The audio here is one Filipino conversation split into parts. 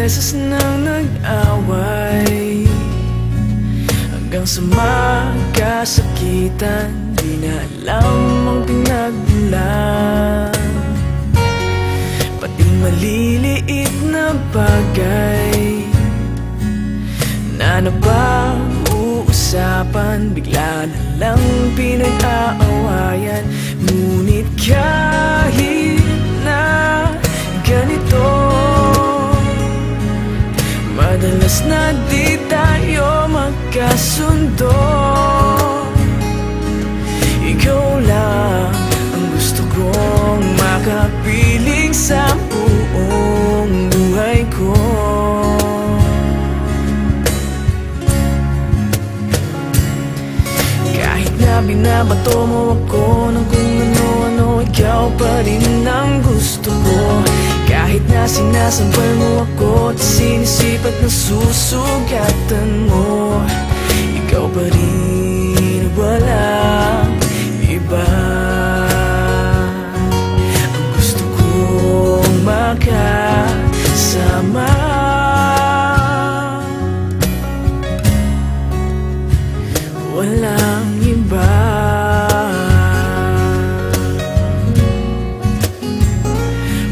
beses nang nag-away, hanggang sa magkasakitan. Di na alam ang pinagmulan, pati maliliit na bagay na napag-uusapan, bigla na lang pinag-aawayan. Ngunit kahit na ganito, madalas na di tayo magkasundo. Ikaw lang ang gusto kong makapiling sa buong buhay ko. Kahit na binabato mo ako ng kung ano-ano, ikaw pa rin ang gusto ko. Kahit na sinasampal mo ako at sinisipat na susugatan mo, ikaw pa rin, walang iba. Ang gusto kong makasama, walang iba.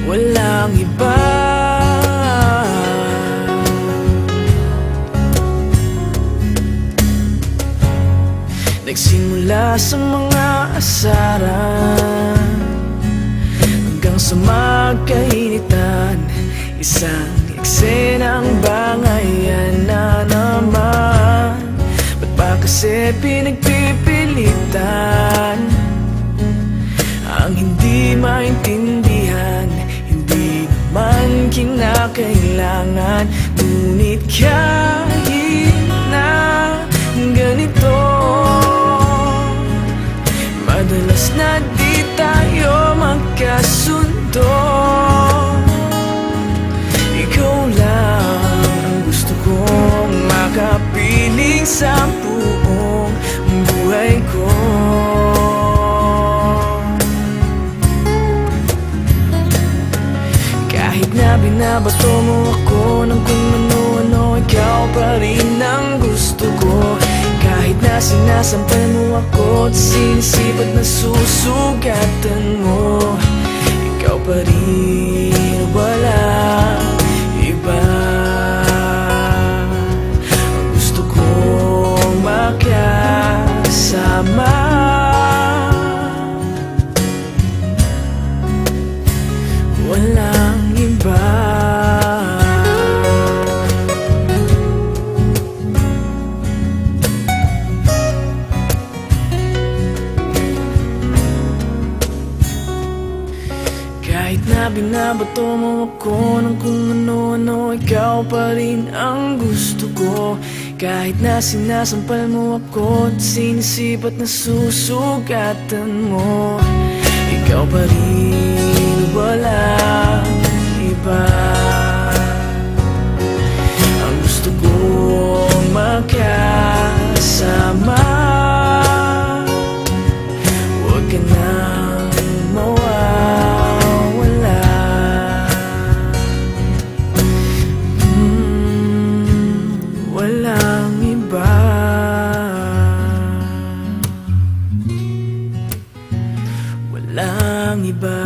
Walang iba. Nagsimula sa mga asaran hanggang sa magkainitan, isang eksenang bangayan na naman. Ba't ba kasi pinagpipilitan ang hindi maintindihan? Hindi naman kinakailangan. Ngunit kahit na ganito, madalas na di tayo magkasundo. Ikaw lang ang gusto kong makapiling sa buong buhay ko. Kahit na binabato mo ako ng kung ano-ano, ikaw pa rin ang gusto ko. Kahit na sinasampal mo ako at sinisipat na susugatan mo, ikaw pa rin, walang iba. Ang gusto kong makasama, walang iba. Kahit na binabato mo ako ng kung ano-ano, ikaw pa rin ang gusto ko. Kahit na sinasampal mo ako at sinisipat na susugatan mo, ikaw pa rin, walang iba. Ang gusto kong makasama, huwag ka nang mawawala. Walang iba. Walang iba.